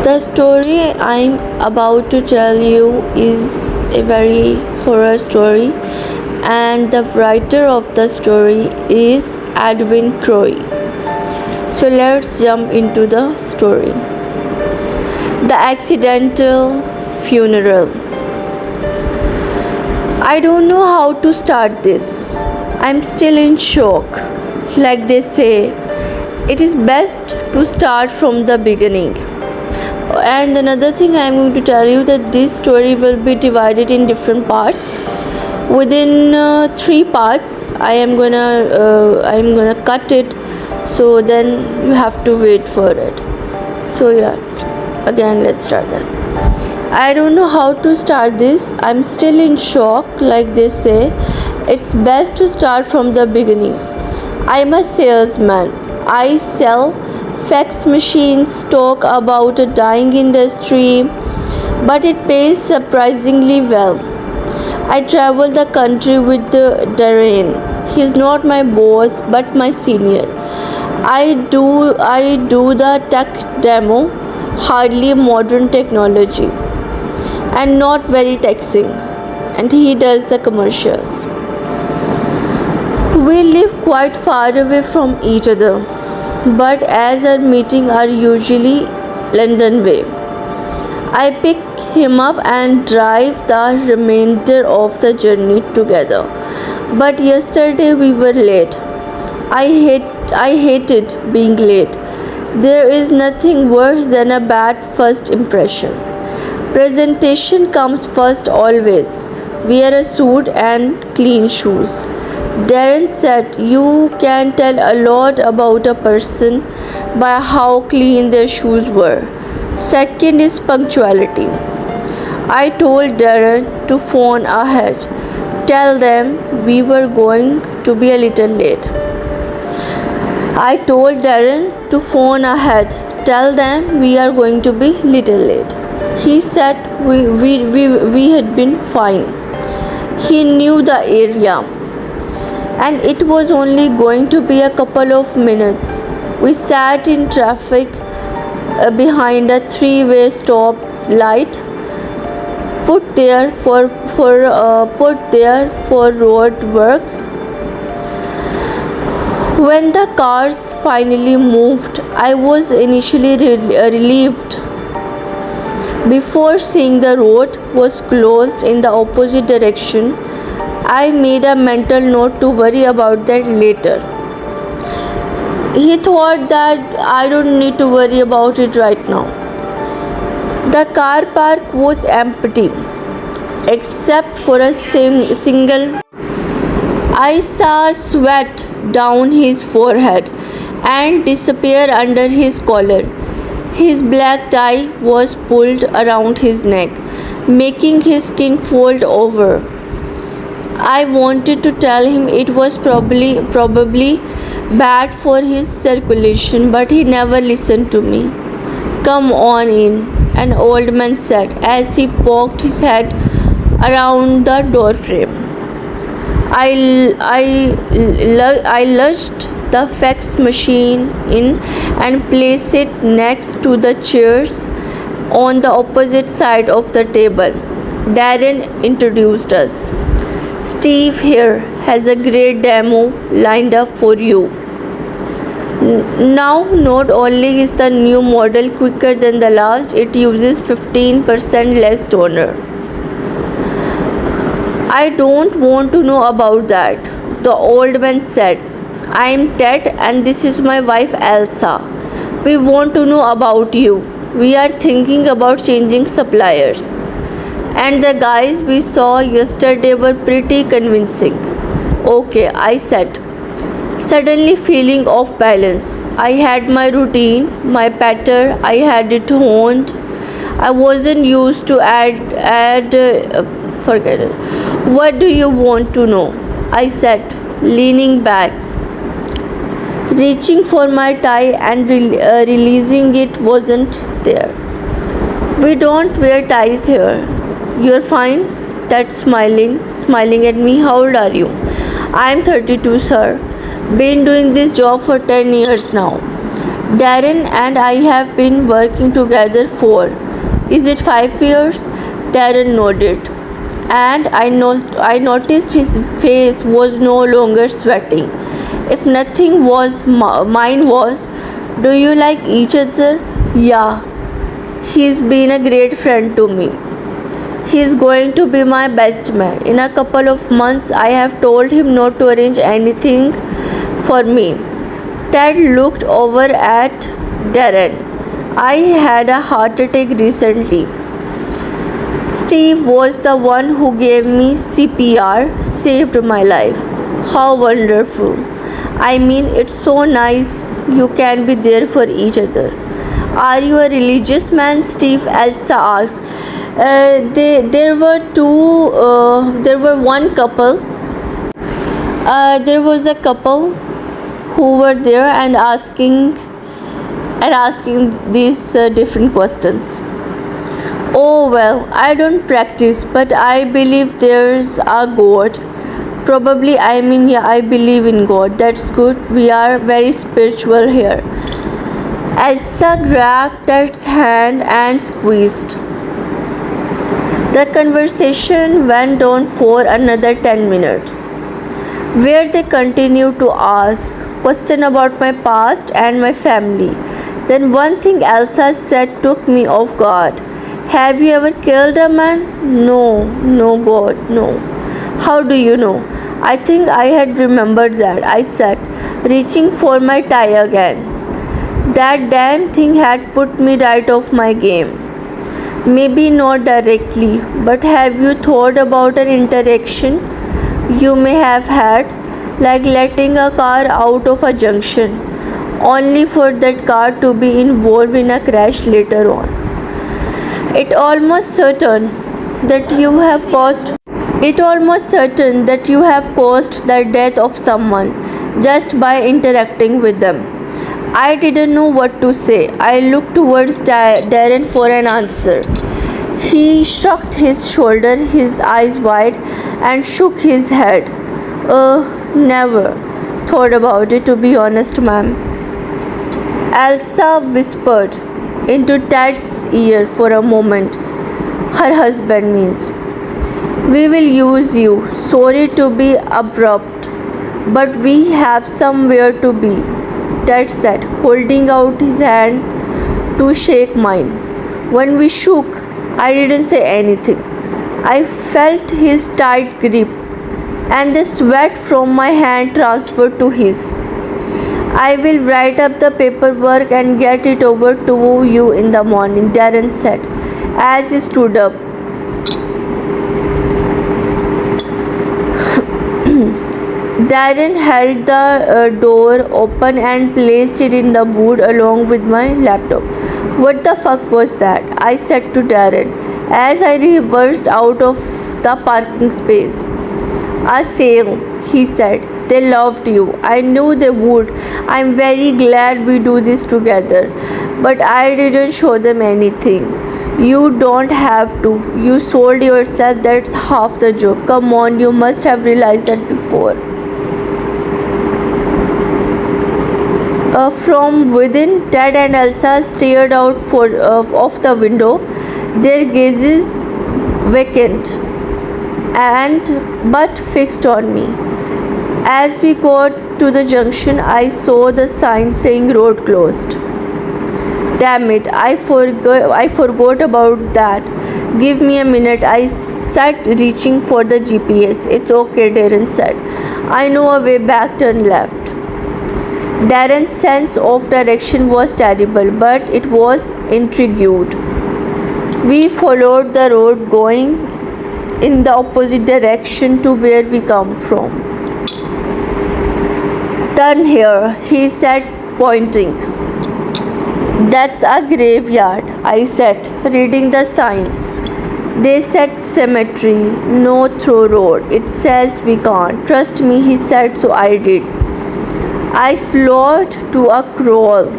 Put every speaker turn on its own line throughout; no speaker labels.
The story I'm about to tell you is a very horror story, and the writer of the story is Edwin Croy. So let's jump into the story. The Accidental Funeral. I don't know how to start this. I'm still in shock. Like they say, it is best to start from the beginning. And another thing I'm going to tell you that this story will be divided in different parts. Within 3 parts, I'm gonna cut it. So then you have to wait for it. So yeah, again let's start that. I don't know how to start this. I'm still in shock, like they say. It's best to start from the beginning. I'm a salesman. I sell fax machines, talk about a dying industry, but it pays surprisingly well. I travel the country with Darren. He's not my boss, but my senior. I do the tech demo, hardly modern technology, and not very taxing. And he does the commercials. We live quite far away from each other, but as our meetings are usually London way, I pick him up and drive the remainder of the journey together. But yesterday we were late. I hated being late. There is nothing worse than a bad first impression. Presentation comes first always. Wear a suit and clean shoes. Darren said you can tell a lot about a person by how clean their shoes were. Second is punctuality. I told Darren to phone ahead. Tell them we were going to be a little late. I told Darren to phone ahead. Tell them we are going to be little late. He said we had been fine. He knew the area, and it was only going to be a couple of minutes. We sat in traffic behind a three-way stop light put there for road works. When the cars finally moved, I was initially relieved. Before seeing the road was closed in the opposite direction, I made a mental note to worry about that later. He thought that I don't need to worry about it right now. The car park was empty, except for a single. I saw sweat down his forehead and disappear under his collar. His black tie was pulled around his neck, making his skin fold over. I wanted to tell him it was probably bad for his circulation, but he never listened to me. Come on in, an old man said as he poked his head around the doorframe. I lushed the fax machine in and placed it next to the chairs on the opposite side of the table. Darren introduced us. Steve here has a great demo lined up for you. Now, not only is the new model quicker than the last, it uses 15% less toner. I don't want to know about that, the old man said. I'm Ted and this is my wife Elsa. We want to know about you. We are thinking about changing suppliers. And the guys we saw yesterday were pretty convincing. Okay, I said, suddenly feeling off balance. I had my routine, my pattern, I had it honed. I wasn't used to forget it. What do you want to know? I said, leaning back, reaching for my tie and releasing it wasn't there. We don't wear ties here. You're fine? That's smiling at me. How old are you? I'm 32, sir. Been doing this job for 10 years now. Darren and I have been working together for, is it 5 years? Darren nodded, and I noticed his face was no longer sweating. If nothing was, mine was, do you like each other? Yeah, he's been a great friend to me. He's going to be my best man. In a couple of months, I have told him not to arrange anything for me. Ted looked over at Darren. I had a heart attack recently. Steve was the one who gave me CPR, saved my life. How wonderful. I mean, it's so nice you can be there for each other. Are you a religious man? Steve Elsa asked. There were one couple. There was a couple who were there and asking these different questions. Oh well, I don't practice, but I believe there's a God. Probably, yeah, I believe in God. That's good. We are very spiritual here. Elsa grabbed Ted's hand and squeezed. The conversation went on for another 10 minutes, where they continued to ask questions about my past and my family. Then one thing Elsa said took me off guard. Have you ever killed a man? No, no, God, no. How do you know? I think I had remembered that, I said, reaching for my tie again. That damn thing had put me right off my game. Maybe not directly, but have you thought about an interaction you may have had, like letting a car out of a junction, only for that car to be involved in a crash later on? It almost certain that you have caused the death of someone just by interacting with them. I didn't know what to say. I looked towards Darren for an answer. He shrugged his shoulder, his eyes wide, and shook his head. Never thought about it, to be honest, ma'am. Elsa whispered into Ted's ear for a moment. Her husband means. We will use you. Sorry to be abrupt, but we have somewhere to be, Ted said, holding out his hand to shake mine. When we shook, I didn't say anything. I felt his tight grip, and the sweat from my hand transferred to his. I will write up the paperwork and get it over to you in the morning, Darren said, as he stood up. Darren held the door open and placed it in the boot along with my laptop. What the fuck was that? I said to Darren as I reversed out of the parking space. A sale, he said. They loved you. I knew they would. I'm very glad we do this together. But I didn't show them anything. You don't have to. You sold yourself. That's half the job. Come on, you must have realized that before. From within, Ted and Elsa stared out of the window, their gazes vacant but fixed on me. As we got to the junction, I saw the sign saying road closed. Damn it, I forgot about that. Give me a minute, I said, reaching for the GPS. It's okay, Darren said. I know a way back, turn left. Darren's sense of direction was terrible, but it was intrigued. We followed the road going in the opposite direction to where we come from. Turn here, he said, pointing. That's a graveyard, I said, reading the sign. They said cemetery, no through road. It says we can't. Trust me, he said, so I did. I slowed to a crawl,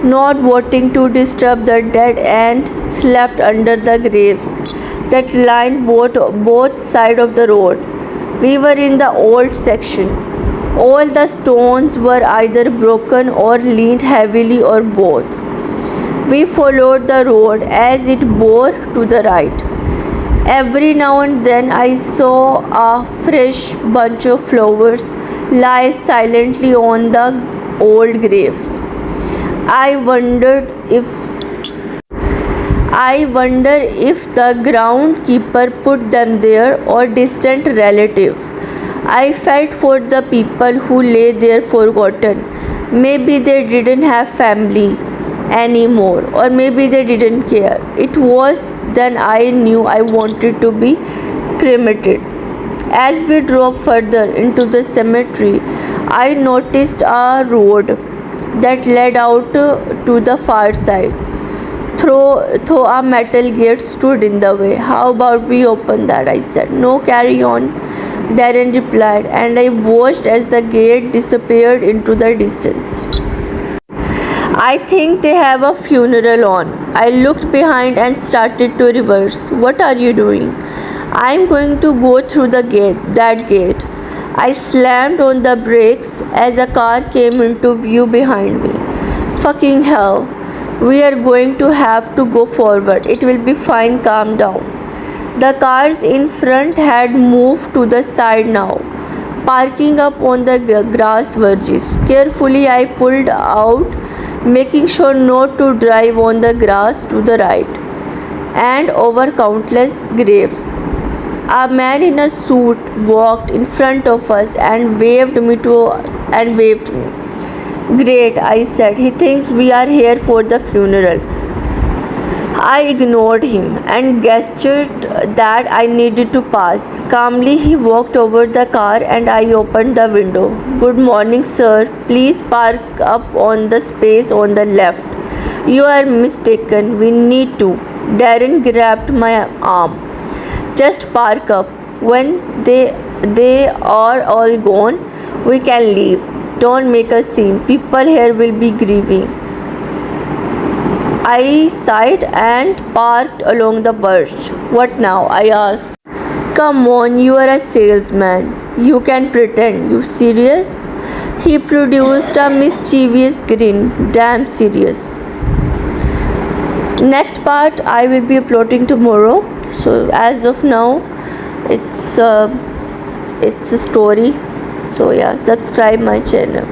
not wanting to disturb the dead and slept under the graves that lined both sides of the road. We were in the old section, All the stones were either broken or leaned heavily or both. We followed the road as it bore to the right. Every now and then I saw a fresh bunch of flowers lie silently on the old graves. I wondered if I wonder if the groundkeeper put them there or distant relative. I felt for the people who lay there forgotten. Maybe they didn't have family anymore, or maybe they didn't care. It was then I knew I wanted to be cremated. As we drove further into the cemetery, I noticed a road that led out to the far side. Though a metal gate stood in the way. How about we open that? I said. No, carry on, Darren replied, and I watched as the gate disappeared into the distance. I think they have a funeral on. I looked behind and started to reverse. What are you doing? I'm going to go through that gate. I slammed on the brakes as a car came into view behind me. Fucking hell. We are going to have to go forward. It will be fine, calm down. The cars in front had moved to the side now, parking up on the grass verges. Carefully, I pulled out, making sure not to drive on the grass to the right and over countless graves. A man in a suit walked in front of us and waved me. Great, I said. He thinks we are here for the funeral. I ignored him and gestured that I needed to pass. Calmly, he walked over the car and I opened the window. Good morning, sir. Please park up on the space on the left. You are mistaken. We need to. Darren grabbed my arm. Just park up. When they are all gone, we can leave. Don't make a scene. People here will be grieving. I sighed and parked along the bush. What now? I asked. Come on, you are a salesman. You can pretend. You serious? He produced a mischievous grin. Damn serious. Next part I will be uploading tomorrow. So as of now, it's a story. So yeah, subscribe my channel.